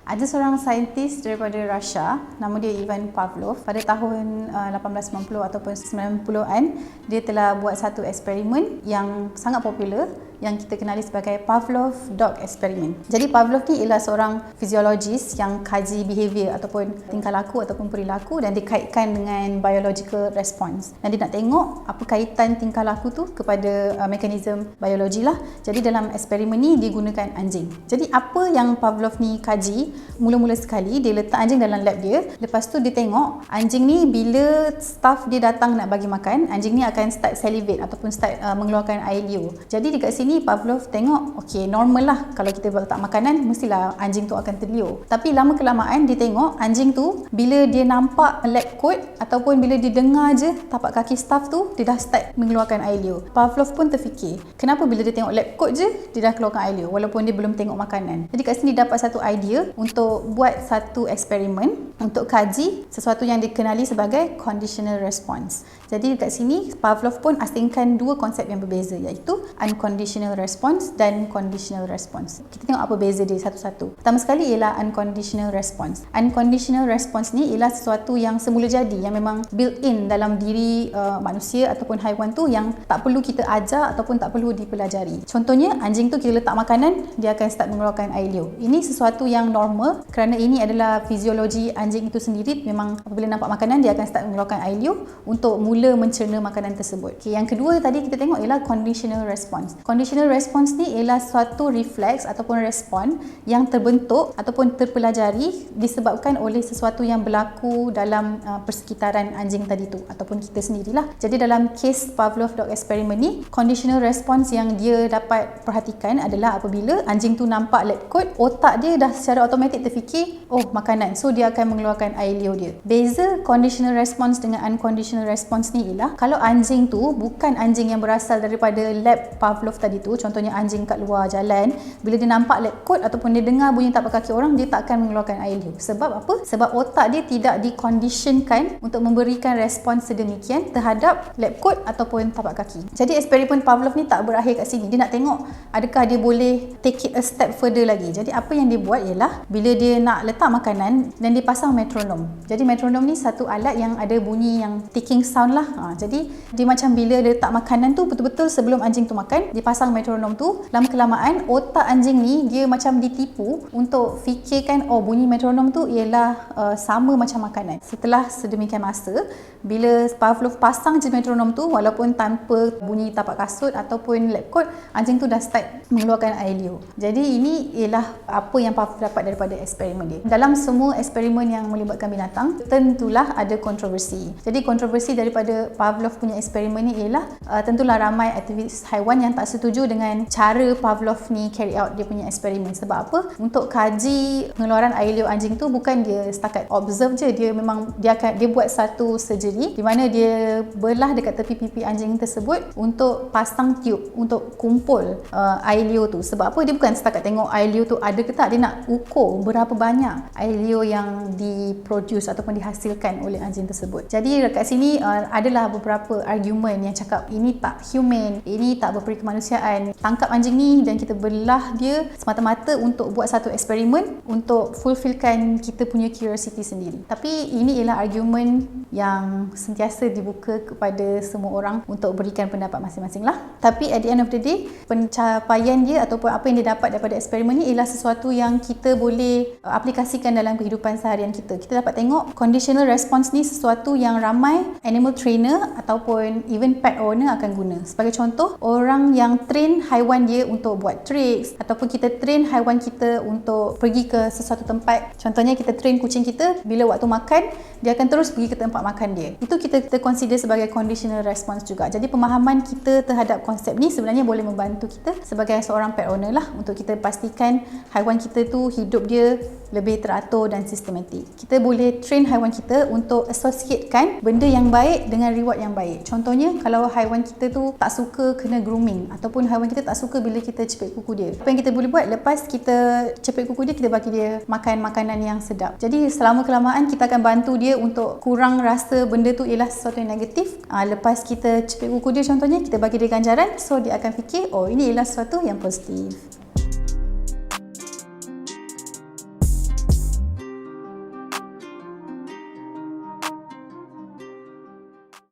Ada seorang saintis daripada Russia, nama dia Ivan Pavlov. Pada tahun 1890 ataupun 90-an, dia telah buat satu eksperimen yang sangat popular yang kita kenali sebagai Pavlov Dog Experiment. Jadi Pavlov ni ialah seorang fiziologis yang kaji behavior ataupun tingkah laku ataupun perilaku dan dikaitkan dengan biological response. Dan dia nak tengok apa kaitan tingkah laku tu kepada mekanisme biologi lah. Jadi dalam eksperimen ni dia gunakan anjing. Jadi apa yang Pavlov ni kaji, mula-mula sekali dia letak anjing dalam lab dia. Lepas tu dia tengok anjing ni bila staff dia datang nak bagi makan, anjing ni akan start salivate ataupun start mengeluarkan air liur. Jadi dekat sini Pavlov tengok, okey, normal lah kalau kita letak makanan mestilah anjing tu akan terliur. Tapi lama kelamaan dia tengok anjing tu bila dia nampak lab coat ataupun bila dia dengar je tapak kaki staff tu, dia dah start mengeluarkan air liur. Pavlov pun terfikir, kenapa bila dia tengok lab coat je dia dah keluarkan air liur walaupun dia belum tengok makanan. Jadi kat sini dapat satu idea untuk buat satu eksperimen untuk kaji sesuatu yang dikenali sebagai conditional response. Jadi dekat sini Pavlov pun asingkan dua konsep yang berbeza, iaitu unconditional response dan conditional response. Kita tengok apa beza dia satu-satu. Pertama sekali ialah unconditional response. Unconditional response ni ialah sesuatu yang semula jadi, yang memang built-in dalam diri manusia ataupun haiwan tu, yang tak perlu kita ajar ataupun tak perlu dipelajari. Contohnya anjing tu kita letak makanan, dia akan start mengeluarkan air liur. Ini sesuatu yang normal kerana ini adalah fiziologi anjing itu sendiri. Memang apabila nampak makanan dia akan start mengeluarkan air liur untuk mula mencerna makanan tersebut. Okay, yang kedua tadi kita tengok ialah conditional response. Conditional response ni ialah suatu refleks ataupun respon yang terbentuk ataupun terpelajari disebabkan oleh sesuatu yang berlaku dalam persekitaran anjing tadi tu ataupun kita sendirilah. Jadi dalam kes Pavlov Dog Experiment ni, conditional response yang dia dapat perhatikan adalah apabila anjing tu nampak lab coat, otak dia dah secara automatik terfikir, oh makanan, so dia akan mengeluarkan air liur dia. Beza conditional response dengan unconditional response ni ialah kalau anjing tu bukan anjing yang berasal daripada lab Pavlov tadi tu, contohnya anjing kat luar jalan, bila dia nampak lab coat ataupun dia dengar bunyi tapak kaki orang, dia tak akan mengeluarkan air liur. Sebab apa? Sebab otak dia tidak dikondisionkan untuk memberikan respons sedemikian terhadap lab coat ataupun tapak kaki. Jadi eksperimen Pavlov ni tak berakhir kat sini. Dia nak tengok adakah dia boleh take it a step further lagi. Jadi apa yang dia buat ialah bila dia nak letak makanan dan dia pasang metronom. Jadi metronom ni satu alat yang ada bunyi yang ticking sound lah. Jadi dia macam bila dia letak makanan tu, betul-betul sebelum anjing tu makan, dia pasang metronom tu. Lama kelamaan otak anjing ni dia macam ditipu untuk fikirkan, oh bunyi metronom tu ialah sama macam makanan. Setelah sedemikian masa, bila Pavlov pasang je metronom tu, walaupun tanpa bunyi tapak kasut ataupun lab coat, anjing tu dah start mengeluarkan air liur. Jadi ini ialah apa yang Pavlov dapat daripada eksperimen dia. Dalam semua eksperimen yang melibatkan binatang, tentulah ada kontroversi. Jadi kontroversi daripada Pavlov punya eksperimen ni ialah tentulah ramai aktivis haiwan yang tak setuju dengan cara Pavlov ni carry out dia punya eksperimen. Sebab apa? Untuk kaji pengeluaran air liur anjing tu bukan dia setakat observe je, dia memang dia buat satu surgery di mana dia belah dekat tepi pipi anjing tersebut untuk pasang tube untuk kumpul air liur tu. Sebab apa? Dia bukan setakat tengok air liur tu ada ke tak, dia nak ukur berapa banyak air liur yang diproduce ataupun dihasilkan oleh anjing tersebut. Jadi dekat sini adalah beberapa argument yang cakap ini tak human, ini tak berperi kemanusiaan. Tangkap anjing ni dan kita belah dia semata-mata untuk buat satu eksperimen untuk fulfillkan kita punya curiosity sendiri. Tapi ini ialah argument yang sentiasa dibuka kepada semua orang untuk berikan pendapat masing-masing lah. Tapi at the end of the day, pencapaian dia ataupun apa yang dia dapat daripada eksperimen ni ialah sesuatu yang kita boleh aplikasikan dalam kehidupan seharian kita. Kita dapat tengok conditional response ni sesuatu yang ramai animal trainer ataupun even pet owner akan guna. Sebagai contoh, orang yang train haiwan dia untuk buat tricks ataupun kita train haiwan kita untuk pergi ke sesuatu tempat. Contohnya kita train kucing kita, bila waktu makan dia akan terus pergi ke tempat makan dia. Itu kita consider sebagai conditional response juga. Jadi pemahaman kita terhadap konsep ni sebenarnya boleh membantu kita sebagai seorang pet owner lah untuk kita pastikan haiwan kita tu hidup dia lebih teratur dan sistematik. Kita boleh train haiwan kita untuk associatekan benda yang baik dengan reward yang baik. Contohnya kalau haiwan kita tu tak suka kena grooming ataupun haiwan kita tak suka bila kita cepit kuku dia, apa yang kita boleh buat lepas kita cepit kuku dia, kita bagi dia makan makanan yang sedap. Jadi selama kelamaan kita akan bantu dia untuk kurang rasa benda tu ialah sesuatu yang negatif. Lepas kita cepit kuku dia contohnya, kita bagi dia ganjaran, so dia akan fikir, oh ini ialah sesuatu yang positif.